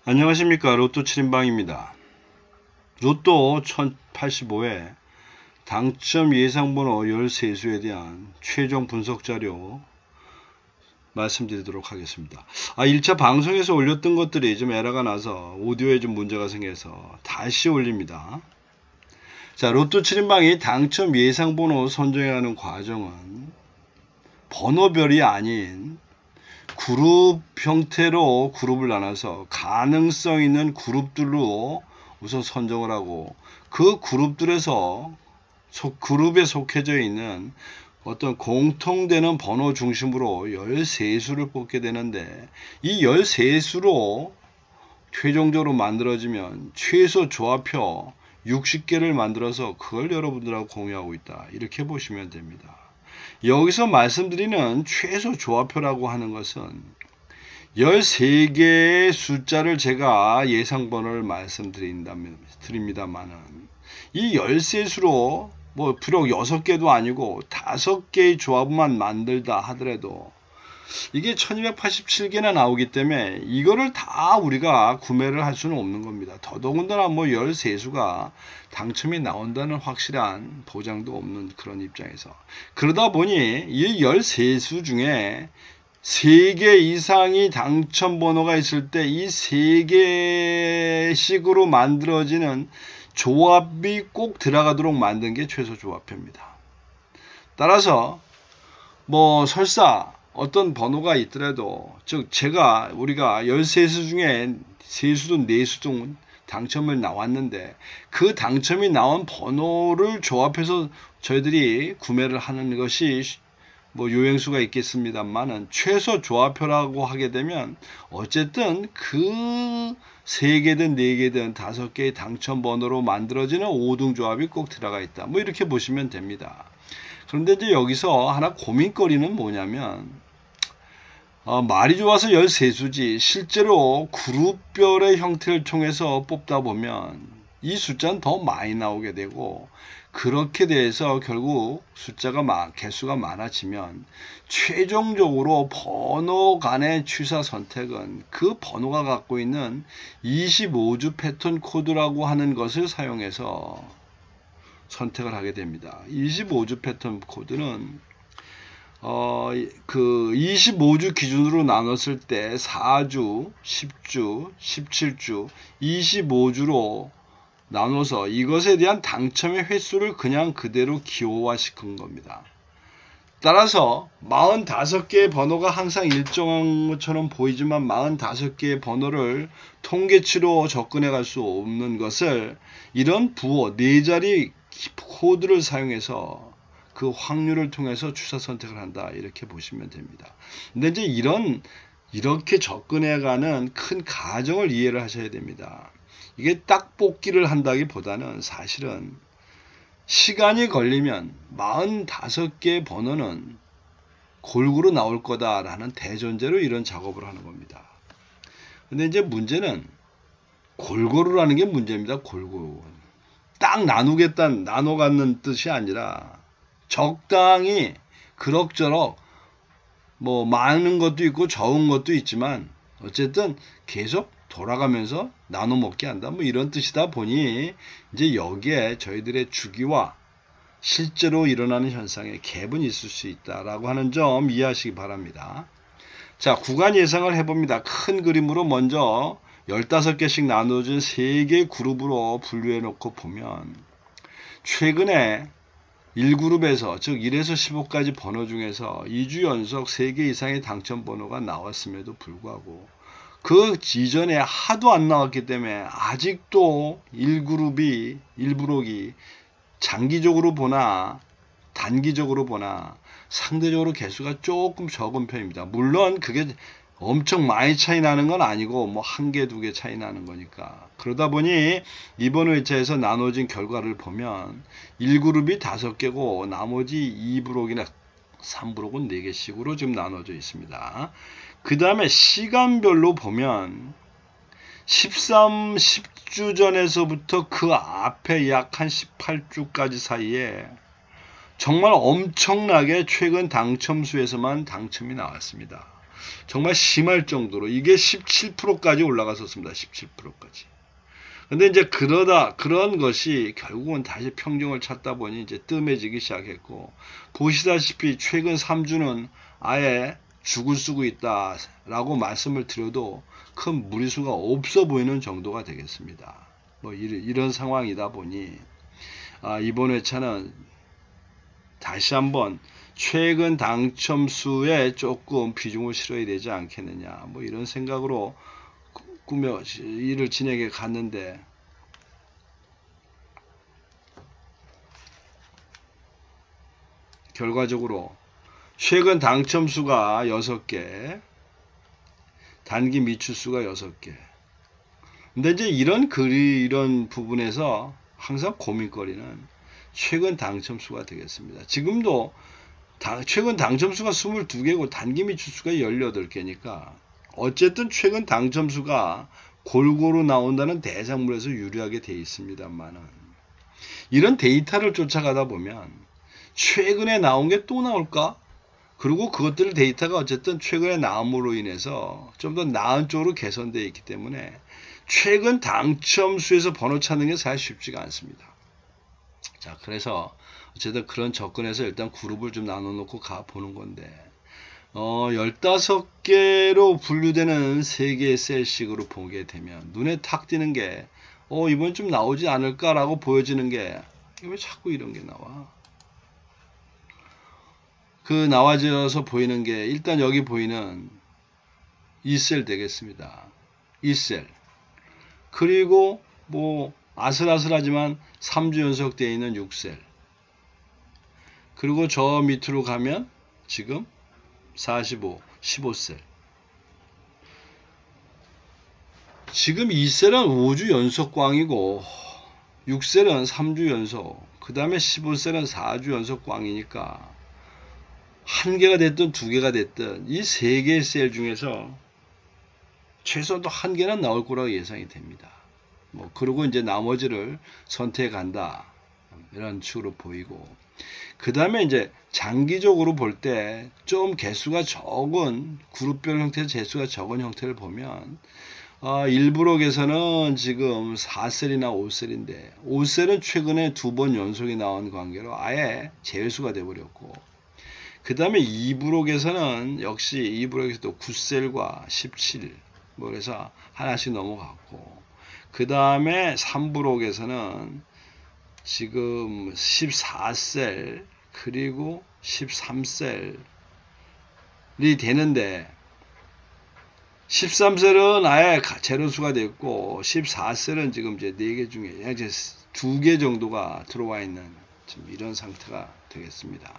안녕하십니까. 로또 7인방입니다. 로또 1085회 당첨 예상번호 13수에 대한 최종 분석 자료 말씀드리도록 하겠습니다. 1차 방송에서 올렸던 것들이 좀 에러가 나서 오디오에 좀 문제가 생겨서 다시 올립니다. 자, 로또 7인방이 당첨 예상번호 선정하는 과정은 번호별이 아닌 그룹 형태로 그룹을 나눠서 가능성 있는 그룹들로 우선 선정을 하고 그 그룹들에서 그룹에 속해져 있는 어떤 공통되는 번호 중심으로 13수를 뽑게 되는데 이 13수로 최종적으로 만들어지면 최소 조합표 60개를 만들어서 그걸 여러분들하고 공유하고 있다. 이렇게 보시면 됩니다. 여기서 말씀드리는 최소 조합표라고 하는 것은 13개의 숫자를 제가 예상번호를 말씀드립니다만은 이 13수로 비록 6개도 아니고 5개의 조합만 만들다 하더라도 이게 1287개나 나오기 때문에 이거를 다 우리가 구매를 할 수는 없는 겁니다. 더더군다나 13수가 당첨이 나온다는 확실한 보장도 없는 그런 입장에서 그러다 보니 이 13수 중에 3개 이상이 당첨 번호가 있을 때 이 3개씩으로 만들어지는 조합이 꼭 들어가도록 만든 게 최소 조합표입니다. 따라서 설사 어떤 번호가 있더라도 즉 우리가 13수 중에 3수든 4수든 당첨을 나왔는데 그 당첨이 나온 번호를 조합해서 저희들이 구매를 하는 것이 요행수가 있겠습니다만은 최소 조합표라고 하게 되면 어쨌든 그 3개든 4개든 5개의 당첨 번호로 만들어지는 5등 조합이 꼭 들어가 있다. 이렇게 보시면 됩니다. 그런데 이제 여기서 하나 고민거리는 뭐냐면 말이 좋아서 13수지 실제로 그룹별의 형태를 통해서 뽑다 보면 이 숫자는 더 많이 나오게 되고 그렇게 돼서 결국 개수가 많아지면 최종적으로 번호 간의 취사 선택은 그 번호가 갖고 있는 25주 패턴 코드라고 하는 것을 사용해서 선택을 하게 됩니다. 25주 패턴 코드는 25주 기준으로 나눴을 때 4주, 10주, 17주, 25주로 나눠서 이것에 대한 당첨의 횟수를 그냥 그대로 기호화시킨 겁니다. 따라서 45개의 번호가 항상 일정한 것처럼 보이지만 45개의 번호를 통계치로 접근해 갈 수 없는 것을 이런 부호 4자리 코드를 사용해서 그 확률을 통해서 추사 선택을 한다. 이렇게 보시면 됩니다. 근데 이제 이렇게 접근해가는 큰 가정을 이해를 하셔야 됩니다. 이게 딱 뽑기를 한다기보다는 사실은 시간이 걸리면 45개의 번호는 골고루 나올 거다라는 대전제로 이런 작업을 하는 겁니다. 근데 이제 문제는 골고루라는 게 문제입니다. 골고루. 딱 나눠 갖는 뜻이 아니라 적당히 그럭저럭 많은 것도 있고 적은 것도 있지만 어쨌든 계속 돌아가면서 나눠 먹게 한다. 이런 뜻이다 보니 이제 여기에 저희들의 주기와 실제로 일어나는 현상에 갭은 있을 수 있다라고 하는 점 이해하시기 바랍니다. 자, 구간 예상을 해봅니다. 큰 그림으로 먼저 15개씩 나눠진 3개 그룹으로 분류해 놓고 보면 최근에 1그룹에서 즉 1에서 15까지 번호 중에서 2주 연속 3개 이상의 당첨 번호가 나왔음에도 불구하고 그 이전에 하도 안 나왔기 때문에 아직도 1브록이 장기적으로 보나 단기적으로 보나 상대적으로 개수가 조금 적은 편입니다. 물론 그게 엄청 많이 차이 나는 건 아니고 1개, 2개 차이 나는 거니까. 그러다 보니 이번 회차에서 나눠진 결과를 보면 1그룹이 5개고 나머지 2브록이나 3브록은 4개씩으로 지금 나눠져 있습니다. 그 다음에 시간별로 보면 10주 전에서부터 그 앞에 약 한 18주까지 사이에 정말 엄청나게 최근 당첨수에서만 당첨이 나왔습니다. 정말 심할 정도로 이게 17%까지 올라갔었습니다. 17%까지. 근데 이제 그런 것이 결국은 다시 평정을 찾다 보니 이제 뜸해지기 시작했고, 보시다시피 최근 3주는 아예 죽을 쓰고 있다라고 말씀을 드려도 큰 무리수가 없어 보이는 정도가 되겠습니다. 뭐 이런 상황이다 보니 이번 회차는 다시 한번 최근 당첨수에 조금 비중을 실어야 되지 않겠느냐, 뭐 이런 생각으로 꾸며 일을 진행해 갔는데, 결과적으로 최근 당첨수가 6개, 단기 미출수가 6개. 근데 이제 이런 부분에서 항상 고민거리는 최근 당첨수가 되겠습니다. 지금도 최근 당첨수가 22개고 단기 미출수가 18개니까 어쨌든 최근 당첨수가 골고루 나온다는 대상물에서 유리하게 되어 있습니다만은, 이런 데이터를 쫓아가다 보면 최근에 나온 게 또 나올까? 그리고 그것들 데이터가 어쨌든 최근에 나옴으로 인해서 좀 더 나은 쪽으로 개선되어 있기 때문에 최근 당첨수에서 번호 찾는 게 사실 쉽지가 않습니다. 자, 그래서 어쨌든 그런 접근에서 일단 그룹을 좀 나눠 놓고 가보는 건데, 15개로 분류되는 3개의 셀식으로 보게 되면 눈에 탁 띄는 게 이번 좀 나오지 않을까라고 보여지는 게, 왜 자꾸 이런 게 나와? 나와져서 보이는 게 일단 여기 보이는 2셀 되겠습니다. 2셀. 그리고 뭐 아슬아슬하지만 3주 연속 되어 있는 6셀. 그리고 저 밑으로 가면 지금 45, 15셀. 지금 2셀은 5주 연속 꽝이고 6셀은 3주 연속, 그 다음에 15셀은 4주 연속 꽝이니까 1개가 됐든 2개가 됐든 이 3개의 셀 중에서 최소한도 1개는 나올 거라고 예상이 됩니다. 뭐 그리고 이제 나머지를 선택한다, 이런 식으로 보이고, 그 다음에 이제 장기적으로 볼 때 좀 개수가 적은 그룹별 형태에서 개수가 적은 형태를 보면, 1브록에서는 지금 4셀이나 5셀인데 5셀은 최근에 2번 연속이 나온 관계로 아예 제외수가 되어버렸고, 그 다음에 2브록에서는 역시 2브록에서도 9셀과 17, 뭐 그래서 하나씩 넘어갔고, 그 다음에 3브록에서는 지금 14셀 그리고 13셀이 되는데, 13셀은 아예 제로수가 됐고 14셀은 지금 이제 4개 중에 이제 2개 정도가 들어와 있는 지금 이런 상태가 되겠습니다.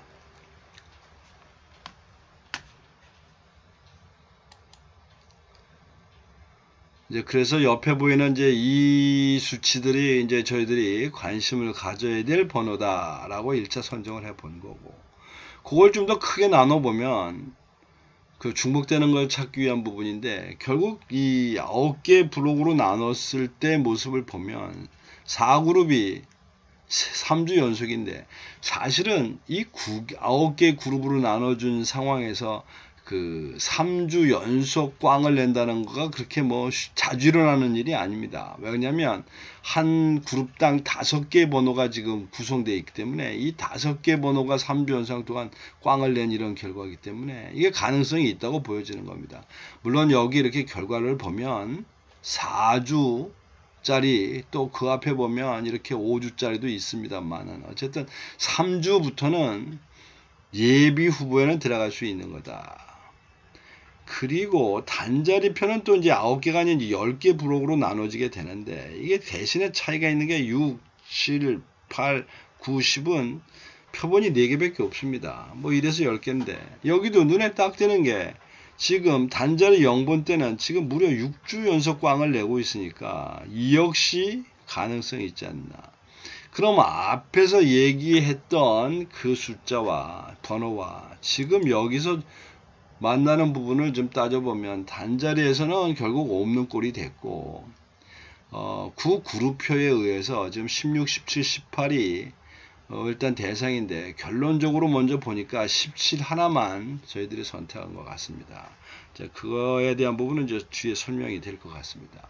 이제 그래서 옆에 보이는 이제 이 수치들이 이제 저희들이 관심을 가져야 될 번호다라고 1차 선정을 해 본 거고, 그걸 좀 더 크게 나눠 보면 중복되는 걸 찾기 위한 부분인데, 결국 이 9개 블록으로 나눴을 때 모습을 보면 4그룹이 3주 연속인데, 사실은 이 9개 그룹으로 나눠준 상황에서 3주 연속 꽝을 낸다는 거가 그렇게 뭐 자주 일어나는 일이 아닙니다. 왜냐하면 한 그룹당 5개 번호가 지금 구성되어 있기 때문에 이 5개 번호가 3주 연속 동안 꽝을 낸 이런 결과이기 때문에 이게 가능성이 있다고 보여지는 겁니다. 물론 여기 이렇게 결과를 보면 4주짜리, 또 그 앞에 보면 이렇게 5주짜리도 있습니다만은 어쨌든 3주부터는 예비 후보에는 들어갈 수 있는 거다. 그리고 단자리표는 또 이제 9개가 아닌 10개 브록으로 나눠지게 되는데, 이게 대신에 차이가 있는 게 6, 7, 8, 9, 10은 표본이 4개밖에 없습니다. 뭐 이래서 10개인데, 여기도 눈에 딱 띄는 게 지금 단자리 0번 때는 지금 무려 6주 연속 꽝을 내고 있으니까 이 역시 가능성이 있지 않나. 그럼 앞에서 얘기했던 그 숫자와 번호와 지금 여기서 만나는 부분을 좀 따져보면 단자리에서는 결국 없는 꼴이 됐고, 그 그룹표에 의해서 지금 16, 17, 18이 일단 대상인데 결론적으로 먼저 보니까 17 하나만 저희들이 선택한 것 같습니다. 자, 그거에 대한 부분은 이제 뒤에 설명이 될 것 같습니다.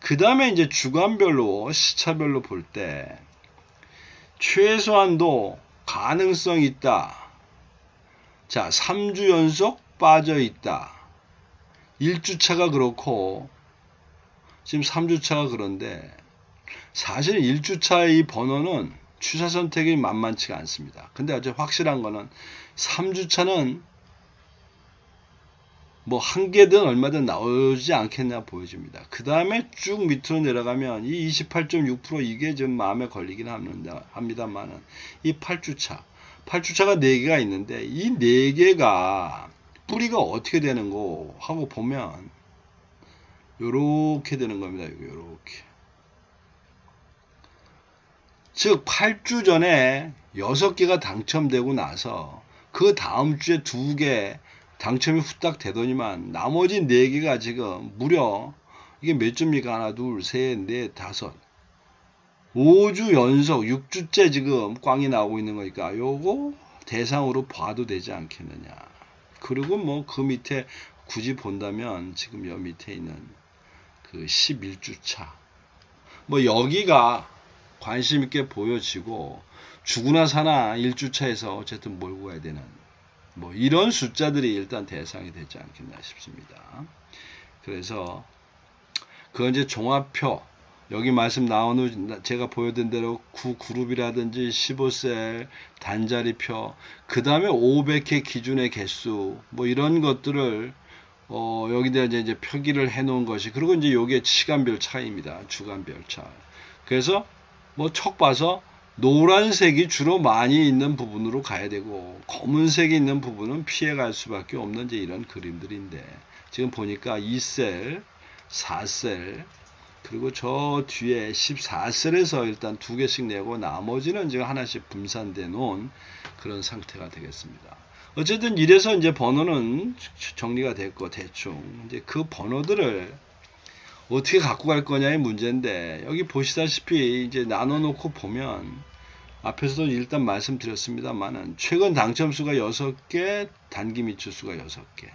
그 다음에 이제 주간별로 시차별로 볼 때 최소한도 가능성 있다. 자, 3주 연속 빠져 있다. 1주차가 그렇고 지금 3주차가 그런데 사실 1주차의 이 번호는 취사 선택이 만만치가 않습니다. 근데 아주 확실한 거는 3주차는 뭐 한 개든 얼마든 나오지 않겠냐 보여집니다. 그 다음에 쭉 밑으로 내려가면 이 28.6% 이게 좀 마음에 걸리긴 합니다만은 이 8주차가 4개가 있는데 이 4개가 뿌리가 어떻게 되는 거 하고 보면 요렇게 되는 겁니다. 요렇게. 즉 8주 전에 6개가 당첨되고 나서 그 다음 주에 2개 당첨이 후딱 되더니만 나머지 4개가 지금 무려 이게 몇 주입니까? 하나, 둘, 셋, 넷, 다섯 5주 연속 6주째 지금 꽝이 나오고 있는 거니까 요거 대상으로 봐도 되지 않겠느냐. 그리고 뭐 그 밑에 굳이 본다면 지금 여 밑에 있는 그 11주차 뭐 여기가 관심 있게 보여지고 죽으나 사나 1주차에서 어쨌든 몰고 가야 되는 뭐 이런 숫자들이 일단 대상이 되지 않겠나 싶습니다. 그래서 그건 이제 종합표 여기 말씀 나온 후 제가 보여드린 대로 9그룹이라든지 15셀 단자리표 그 다음에 500회 기준의 개수 뭐 이런 것들을 여기다 이제 표기를 해 놓은 것이 그리고 이제 요게 시간별 차이입니다. 주간별 차. 그래서 뭐 척 봐서 노란색이 주로 많이 있는 부분으로 가야 되고 검은색이 있는 부분은 피해갈 수밖에 없는 이제 이런 그림들인데 지금 보니까 2셀, 4셀 그리고 저 뒤에 14셀에서 일단 2개씩 내고 나머지는 지금 하나씩 분산돼 놓은 그런 상태가 되겠습니다. 어쨌든 이래서 이제 번호는 정리가 됐고 대충 이제 그 번호들을 어떻게 갖고 갈 거냐의 문제인데 여기 보시다시피 이제 나눠 놓고 보면 앞에서도 일단 말씀드렸습니다만은 최근 당첨수가 6개, 단기 미출수가 6개.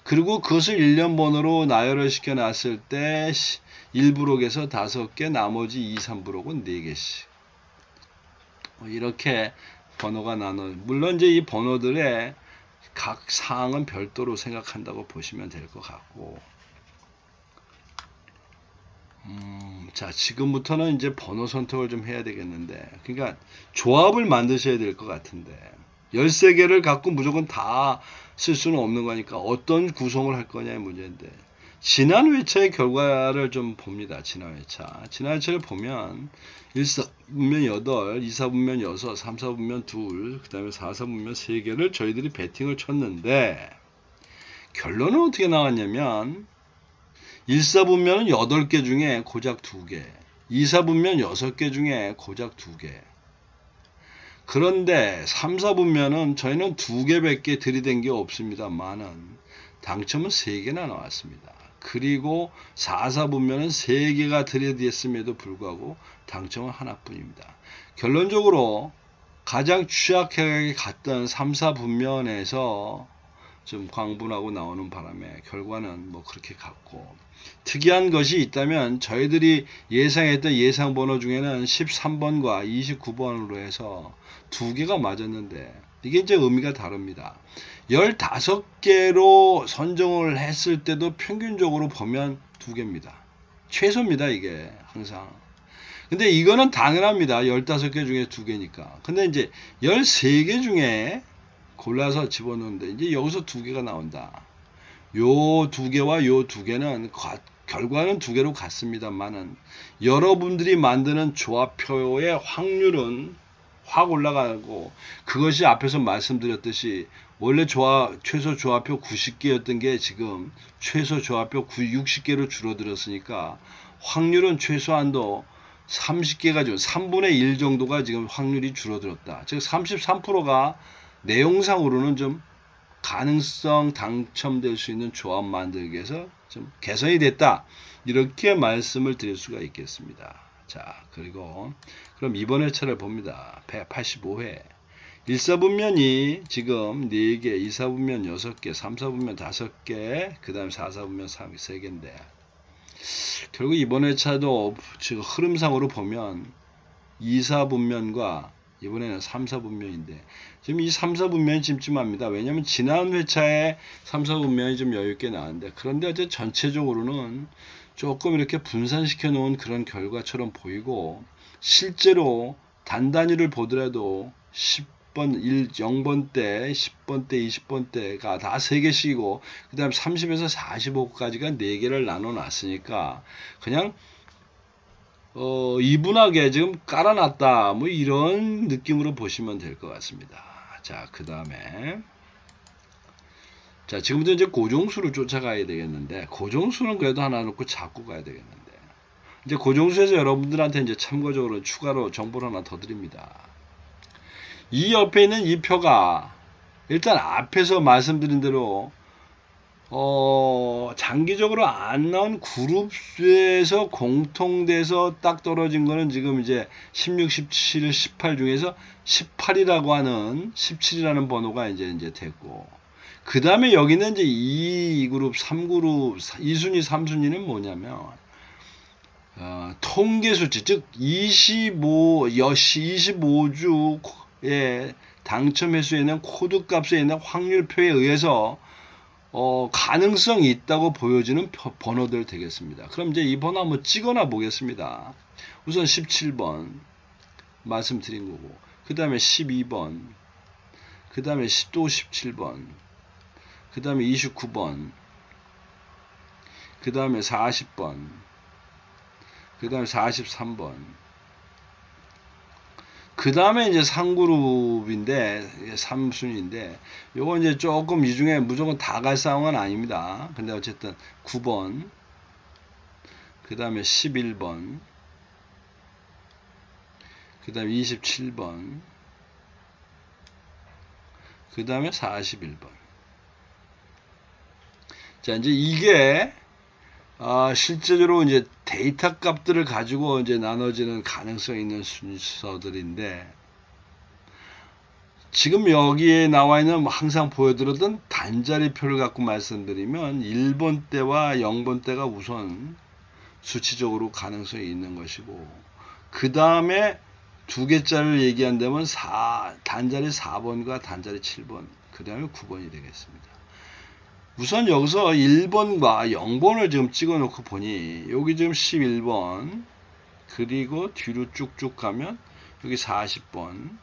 그리고 그것을 1년 번호로 나열을 시켜 놨을 때 1브록에서 5개, 나머지 2, 3브록은 4개씩. 이렇게 번호가 물론 이제 이 번호들의 각 사항은 별도로 생각한다고 보시면 될 것 같고 자, 지금부터는 이제 번호 선택을 좀 해야 되겠는데, 그러니까 조합을 만드셔야 될 것 같은데, 13개를 갖고 무조건 다 쓸 수는 없는 거니까 어떤 구성을 할 거냐의 문제인데, 지난 회차의 결과를 좀 봅니다. 지난 회차를 보면 1사분면 8, 2사분면 6, 3사분면 2, 그 다음에 4사분면 3개를 저희들이 배팅을 쳤는데, 결론은 어떻게 나왔냐면 1사분면은 8개 중에 고작 2개, 2사분면 6개 중에 고작 2개. 그런데 3사분면은 저희는 2개밖에 들이댄 게 없습니다만은 당첨은 3개나 나왔습니다. 그리고 4사분면은 3개가 들이댔음에도 불구하고 당첨은 하나뿐입니다. 결론적으로 가장 취약하게 갔던 3사분면에서 좀 광분하고 나오는 바람에 결과는 뭐 그렇게 갔고 특이한 것이 있다면 저희들이 예상했던 예상 번호 중에는 13번과 29번으로 해서 2개가 맞았는데 이게 이제 의미가 다릅니다. 15개로 선정을 했을 때도 평균적으로 보면 2개입니다. 최소입니다. 이게 항상. 근데 이거는 당연합니다. 15개 중에 2개니까. 근데 이제 13개 중에 골라서 집어넣는데 이제 여기서 2개가 나온다. 요 2개와 요 2개는 결과는 2개로 같습니다만은 여러분들이 만드는 조합표의 확률은 확 올라가고 그것이 앞에서 말씀드렸듯이 원래 최소 조합표 90개였던 게 지금 최소 조합표 60개로 줄어들었으니까 확률은 최소한도 30개가 좀 3분의 1 정도가 지금 확률이 줄어들었다. 즉 33%가 내용상으로는 좀 가능성 당첨될 수 있는 조합 만들기 위해서 좀 개선이 됐다. 이렇게 말씀을 드릴 수가 있겠습니다. 자, 그리고 그럼 이번 회차를 봅니다. 185회. 1사분면이 지금 4개, 2사분면 6개, 3사분면 5개, 그 다음에 4사분면 3개인데 결국 이번 회차도 지금 흐름상으로 보면 2사분면과 이번에는 3사분면인데 지금 이 3사분면이 찜찜합니다. 왜냐하면 지난 회차에 3사분면이 좀 여유있게 나왔는데 그런데 어제 전체적으로는 조금 이렇게 분산시켜 놓은 그런 결과처럼 보이고 실제로 단단위를 보더라도 10번, 0번대, 10번대, 20번대가 다 3개씩이고 그 다음 30에서 45까지가 4개를 나눠 놨으니까 그냥 이분하게 지금 깔아놨다 뭐 이런 느낌으로 보시면 될 것 같습니다. 자, 그 다음에 자, 지금부터 이제 고정수를 쫓아가야 되겠는데 고정수는 그래도 하나 놓고 잡고 가야 되겠는데 이제 고정수에서 여러분들한테 이제 참고적으로 추가로 정보를 하나 더 드립니다. 이 옆에 있는 이 표가 일단 앞에서 말씀드린 대로 장기적으로 안 나온 그룹수에서 공통돼서 딱 떨어진 거는 지금 이제 16, 17, 18 중에서 18이라고 하는 17이라는 번호가 이제 됐고 그 다음에 여기는 이제 2그룹, 3그룹, 2순위, 3순위는 뭐냐면 통계 수치 즉 25주의 당첨 횟수에 있는 코드 값에 있는 확률표에 의해서 가능성이 있다고 보여지는 번호들 되겠습니다. 그럼 이제 이 번호 한번 찍어놔 보겠습니다. 우선 17번 말씀드린 거고 그 다음에 12번 그 다음에 또 17번 그 다음에 29번 그 다음에 40번 그 다음에 43번 그 다음에 이제 3그룹인데 3순위인데 요거 이제 조금 이 중에 무조건 다 갈 상황은 아닙니다. 근데 어쨌든 9번 그 다음에 11번 그 다음에 27번 그 다음에 41번 자 이제 이게 실제적으로 이제 데이터 값들을 가지고 이제 나눠지는 가능성이 있는 순서들인데 지금 여기에 나와 있는 항상 보여드렸던 단자리표를 갖고 말씀드리면 1번대와 0번대가 우선 수치적으로 가능성이 있는 것이고 그 다음에 두 개짜리를 얘기한다면 단자리 4번과 단자리 7번 그 다음에 9번이 되겠습니다. 우선 여기서 1번과 0번을 지금 찍어 놓고 보니 여기 지금 11번 그리고 뒤로 쭉쭉 가면 여기 40번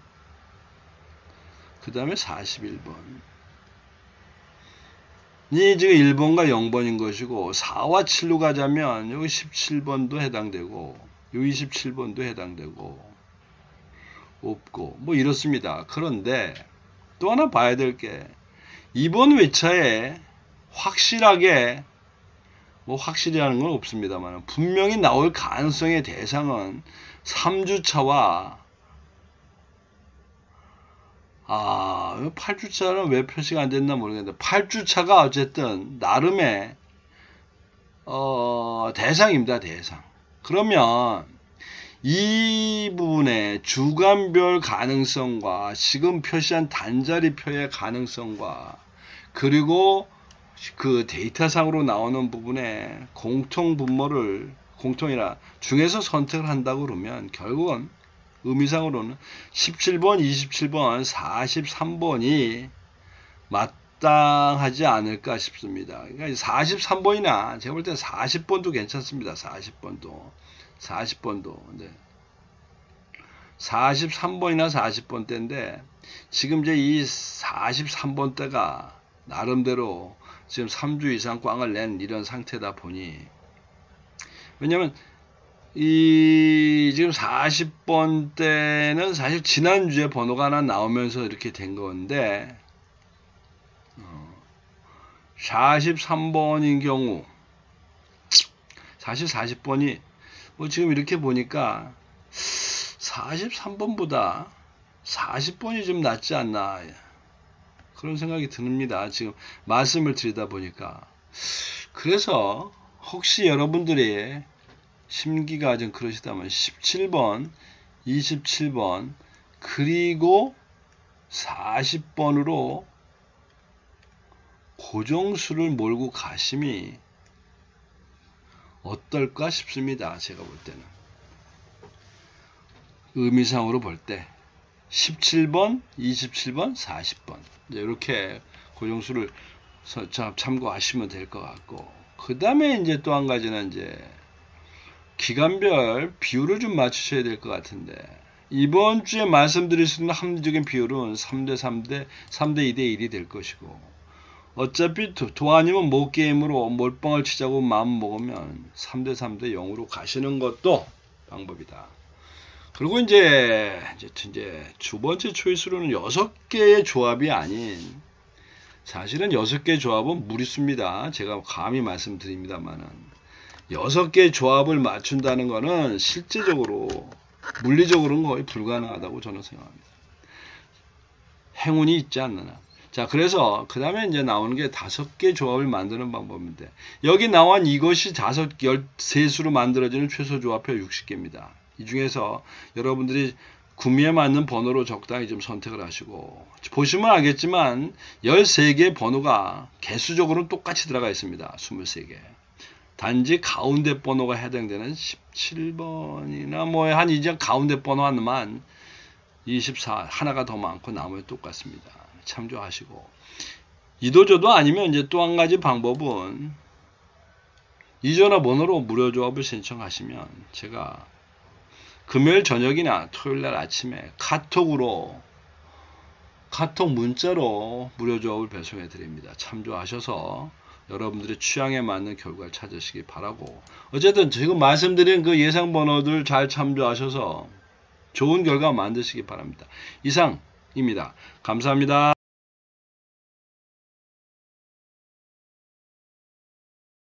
그 다음에 41번 이 지금 1번과 0번인 것이고 4와 7로 가자면 여기 17번도 해당되고 여기 27번도 해당되고 없고 뭐 이렇습니다. 그런데 또 하나 봐야 될 게 이번 회차에 확실하게 뭐 확실이라는 건 없습니다만 분명히 나올 가능성의 대상은 3주차와 8주차는 왜 표시가 안 됐나 모르겠는데 8주차가 어쨌든 나름의 대상입니다. 대상. 그러면 이 부분의 주간별 가능성과 지금 표시한 단자리표의 가능성과 그리고 그 데이터상으로 나오는 부분에 공통분모를 공통이라 중에서 선택을 한다고 그러면 결국은 의미상으로는 17번, 27번, 43번이 마땅하지 않을까 싶습니다. 그러니까 43번이나 제가 볼 때 40번도 괜찮습니다. 40번도. 네. 43번이나 40번 대인데 지금 이제 이 43번 대가 나름대로 지금 3주 이상 꽝을 낸 이런 상태다 보니 왜냐면 이 지금 40번 때는 사실 지난주에 번호가 하나 나오면서 이렇게 된 건데 43번인 경우 사실 40번이 뭐 지금 이렇게 보니까 43번보다 40번이 좀 낫지 않나 그런 생각이 듭니다. 지금 말씀을 드리다 보니까 그래서 혹시 여러분들이 심기가 좀 그러시다면 17번, 27번, 그리고 40번으로 고정수를 몰고 가심이 어떨까 싶습니다. 제가 볼 때는. 의미상으로 볼 때 17번, 27번, 40번 이렇게 고정수를 참고하시면 될 것 같고, 그 다음에 이제 또 한 가지는 이제 기간별 비율을 좀 맞추셔야 될 것 같은데, 이번 주에 말씀드릴 수 있는 합리적인 비율은 3대 3대 2대 1이 될 것이고, 어차피 도 아니면 못 게임으로 몰빵을 치자고 마음 먹으면 3대 3대 0으로 가시는 것도 방법이다. 그리고 이제 두 번째 초이스로는 6개의 조합이 아닌, 사실은 6개의 조합은 무리수입니다. 제가 감히 말씀드립니다만은 6개의 조합을 맞춘다는 것은 실제적으로 물리적으로는 거의 불가능하다고 저는 생각합니다. 행운이 있지 않느냐. 자, 그래서 그 다음에 이제 나오는 게 5개 조합을 만드는 방법인데, 여기 나온 이것이 13수로 만들어지는 최소 조합표 60개입니다. 이 중에서 여러분들이 구미에 맞는 번호로 적당히 좀 선택을 하시고, 보시면 알겠지만 13개의 번호가 개수적으로는 똑같이 들어가 있습니다. 23개. 단지 가운데 번호가 해당되는 17번이나 뭐 한 이제 가운데 번호 하나만 24 하나가 더 많고 나머지 똑같습니다. 참조하시고, 이도저도 아니면 이제 또 한 가지 방법은 이전화 번호로 무료 조합을 신청하시면 제가 금요일 저녁이나 토요일날 아침에 카톡 문자로 무료 조합을 배송해 드립니다. 참조하셔서 여러분들의 취향에 맞는 결과를 찾으시기 바라고, 어쨌든 지금 말씀드린 그 예상 번호들 잘 참조하셔서 좋은 결과 만드시기 바랍니다. 이상입니다. 감사합니다.